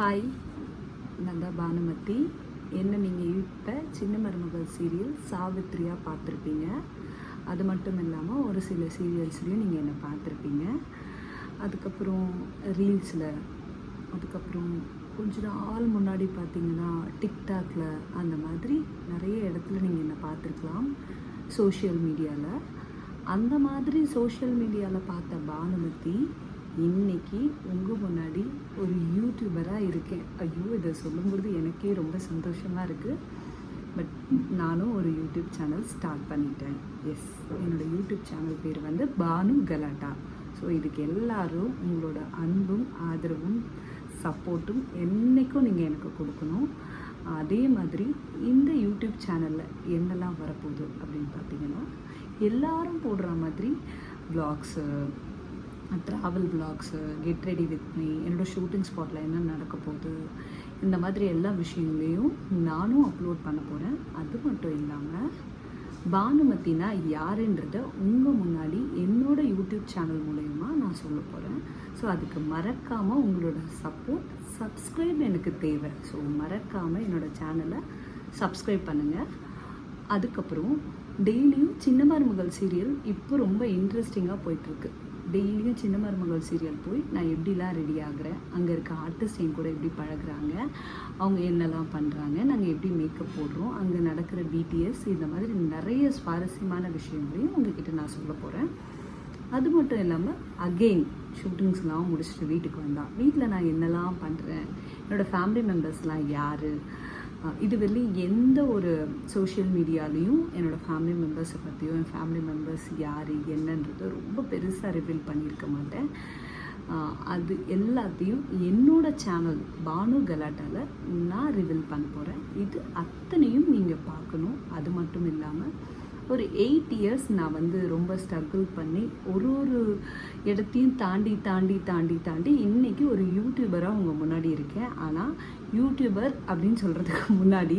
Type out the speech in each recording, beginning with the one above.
Hi, நான் தான் பானுமதி. என்ன நீங்கள் இப்போ சின்ன மருமகள் சீரியல் சாவித்திரியாக பார்த்துருப்பீங்க. அது மட்டும் இல்லாமல் ஒரு சில சீரியல்ஸ்லேயும் நீங்கள் என்னை பார்த்துருப்பீங்க. அதுக்கப்புறம் ரீல்ஸில், அதுக்கப்புறம் கொஞ்ச நாள் முன்னாடி பார்த்தீங்கன்னா டிக்டாக்ல, அந்த மாதிரி நிறைய இடத்துல நீங்கள் என்னை பார்த்துருக்கலாம் சோஷியல் மீடியாவில். அந்த மாதிரி சோஷியல் மீடியாவில் பார்த்த பானுமதி இன்றைக்கி உங்கள் முன்னாடி ஒரு யூடியூபராக இருக்கேன். ஐயோ, இதை சொல்லும்போது எனக்கே ரொம்ப சந்தோஷமாக இருக்குது. பட் நானும் ஒரு யூடியூப் சேனல் ஸ்டார்ட் பண்ணிட்டேன். எஸ், என்னோடய யூடியூப் சேனல் பேர் வந்து பானு கலாட்டா. ஸோ இதுக்கு எல்லோரும் உங்களோட அன்பும் ஆதரவும் சப்போர்ட்டும் என்றைக்கும் நீங்கள் எனக்கு கொடுக்கணும். அதே மாதிரி இந்த யூடியூப் சேனலில் என்னெல்லாம் வரப்போகுது அப்படின்னு பார்த்தீங்கன்னா, எல்லாரும் போடுற மாதிரி vlogs, travel vlogs, get ready with me, என்னோடய ஷூட்டிங் ஸ்பாட்டில் என்ன நடக்க போகுது, இந்த மாதிரி எல்லா விஷயங்களையும் நானும் அப்லோட் பண்ண போகிறேன். அது மட்டும் இல்லாமல் பானுமதினா யாருன்றதை உங்கள் முன்னாடி என்னோடய யூடியூப் சேனல் மூலயமா நான் சொல்ல போகிறேன். ஸோ அதுக்கு மறக்காமல் உங்களோட சப்போர்ட், சப்ஸ்கிரைப் எனக்கு தேவை. ஸோ மறக்காமல் என்னோடய சேனலை சப்ஸ்கிரைப் பண்ணுங்கள். அதுக்கப்புறம் டெய்லியும் சின்ன மருமகள் சீரியல் இப்போ ரொம்ப இன்ட்ரெஸ்டிங்காக போயிட்டுருக்கு. டெய்லியும் சின்ன மருமகள் சீரியல் போய் நான் எப்படிலாம் ரெடி ஆகுறேன், அங்கே இருக்க ஆர்டிஸ்ட் என் கூட எப்படி பழகுறாங்க, அவங்க என்னெல்லாம் பண்ணுறாங்க, நாங்கள் எப்படி மேக்கப் போடுறோம், அங்கே நடக்கிற பிடிஎஸ், இந்த மாதிரி நிறைய சுவாரஸ்யமான விஷயங்களையும் உங்ககிட்ட நான் சொல்ல போகிறேன். அது மட்டும் இல்லாமல் அகெயின் ஷூட்டிங்ஸ்லாம் முடிச்சுட்டு வீட்டுக்கு வந்தால் வீட்டில் நான் என்னெல்லாம் பண்ணுறேன், என்னோடய ஃபேமிலி மெம்பர்ஸ்லாம் யார், இது வெளியே எந்த ஒரு சோஷியல் மீடியாலேயும் என்னோடய ஃபேமிலி மெம்பர்ஸை பற்றியோ, என் ஃபேமிலி மெம்பர்ஸ் யார் என்னன்றதை ரொம்ப பெருசாக ரிவீல் பண்ணியிருக்க மாட்டேன். அது எல்லாத்தையும் என்னோடய சேனல் பானு கலாட்டாவில் நான் ரிவீல் பண்ண போகிறேன். இது அத்தனையும் நீங்கள் பார்க்கணும். அது மட்டும் இல்லாமல் ஒரு 8 இயர்ஸ் நான் வந்து ரொம்ப ஸ்ட்ரகிள் பண்ணி ஒரு இடத்தையும் தாண்டி தாண்டி தாண்டி தாண்டி இன்றைக்கி ஒரு யூடியூபராக உங்கள் முன்னாடி இருக்கேன். ஆனால் யூடியூபர் அப்படின்னு சொல்கிறதுக்கு முன்னாடி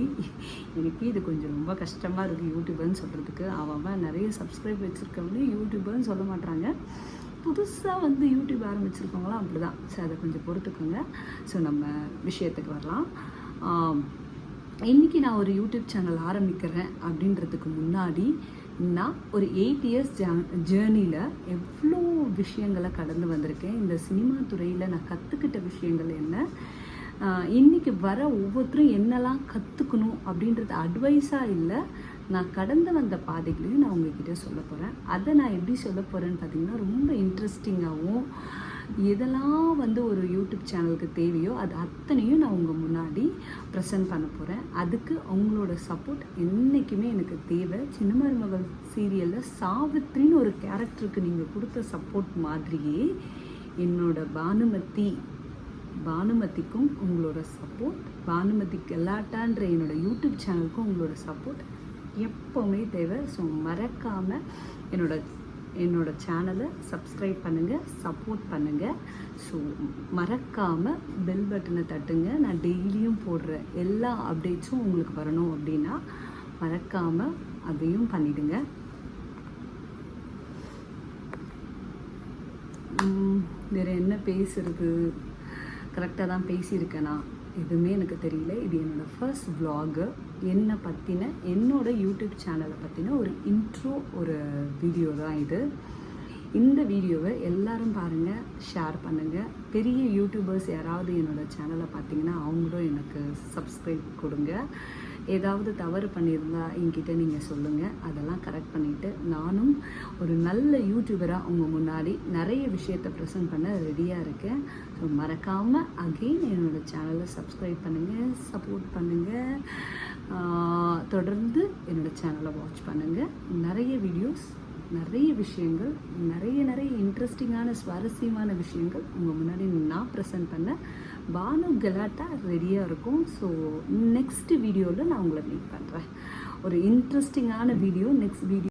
எனக்கு இது கொஞ்சம் ரொம்ப கஷ்டமாக இருக்குது. யூடியூபர்னு சொல்கிறதுக்கு அவன் நிறைய சப்ஸ்கிரைப் வச்சுருக்கவங்களே யூடியூபர்னு சொல்ல மாட்டாங்க. புதுசாக வந்து யூடியூப் ஆரம்பிச்சிருக்கவங்களாம் அப்படி தான். ஸோ அதை கொஞ்சம் பொறுத்துக்கோங்க. ஸோ நம்ம விஷயத்துக்கு வரலாம். இன்றைக்கி நான் ஒரு யூடியூப் சேனல் ஆரம்பிக்கிறேன் அப்படின்றதுக்கு முன்னாடி நான் ஒரு 8 இயர்ஸ் ஜேர்னியில் எவ்வளோ விஷயங்களை கடந்து வந்திருக்கேன். இந்த சினிமா துறையில் நான் கற்றுக்கிட்ட விஷயங்கள் என்ன, இன்றைக்கி வர ஒவ்வொருத்தரும் என்னெல்லாம் கற்றுக்கணும் அப்படின்றது அட்வைஸாக இல்லை, நான் கடந்து வந்த பாதைகளையும் நான் உங்ககிட்ட சொல்ல போகிறேன். அதை நான் எப்படி சொல்ல போகிறேன்னு பார்த்தீங்கன்னா, ரொம்ப இன்ட்ரெஸ்டிங்காகவும் எதெல்லாம் வந்து ஒரு யூடியூப் சேனலுக்கு தேவையோ அது அத்தனையும் நான் உங்கள் முன்னாடி ப்ரெசென்ட் பண்ண போகிறேன். அதுக்கு உங்களோட சப்போர்ட் என்றைக்குமே எனக்கு தேவை. சின்ன மருமகள் சீரியலில் சாவித்திரின்னு ஒரு கேரக்டருக்கு நீங்கள் கொடுத்த சப்போர்ட் மாதிரியே என்னோட பானுமதிக்கும் உங்களோட சப்போர்ட், பானுமதி கலாட்டான்ற என்னோடய யூடியூப் சேனலுக்கும் உங்களோட சப்போர்ட் எப்போவுமே தேவை. ஸோ மறக்காமல் என்னோட சேனலை சப்ஸ்கிரைப் பண்ணுங்கள், சப்போர்ட் பண்ணுங்கள். ஸோ மறக்காமல் பெல் பட்டனை தட்டுங்க. நான் டெய்லியும் போடுற எல்லா அப்டேட்ஸும் உங்களுக்கு வரணும் அப்படின்னா மறக்காமல் அதையும் பண்ணிவிடுங்க. வேறு என்ன பேசுகிறது, கரெக்டாக தான் பேசியிருக்கேனா எதுவுமே எனக்கு தெரியல. இது என்னோடய ஃபர்ஸ்ட் vlog. என்னை பற்றின, என்னோடய யூடியூப் சேனலை பற்றின ஒரு இன்ட்ரோ, ஒரு வீடியோ தான் இது. இந்த வீடியோவை எல்லாரும் பாருங்கள், ஷேர் பண்ணுங்கள். பெரிய யூடியூபர்ஸ் யாராவது என்னோடய சேனலை பார்த்தீங்கன்னா அவங்களும் எனக்கு சப்ஸ்கிரைப் கொடுங்க. ஏதாவது தவறு பண்ணியிருந்தால் என்கிட்ட நீங்கள் சொல்லுங்கள், அதெல்லாம் கரெக்ட் பண்ணிவிட்டு நானும் ஒரு நல்ல யூடியூபராக உங்கள் முன்னாடி நிறைய விஷயத்தை ப்ரெசென்ட் பண்ண ரெடியாக இருக்கேன். ஸோ மறக்காமல் அகெயின் என்னோடய சேனலை சப்ஸ்கிரைப் பண்ணுங்கள், சப்போர்ட் பண்ணுங்கள். தொடர்ந்து என்னோடய சேனலை வாட்ச் பண்ணுங்கள். நிறைய வீடியோஸ், நிறைய விஷயங்கள், நிறைய இன்ட்ரெஸ்டிங்கான சுவாரஸ்யமான விஷயங்கள் உங்கள் முன்னாடி நான் ப்ரெசென்ட் பண்ண பானு கலாட்டா ரெடியாக இருக்கும். ஸோ நெக்ஸ்ட் வீடியோவில் நான் உங்களை மீட் பண்ணுறேன். ஒரு இன்ட்ரெஸ்டிங்கான வீடியோ நெக்ஸ்ட் வீடியோ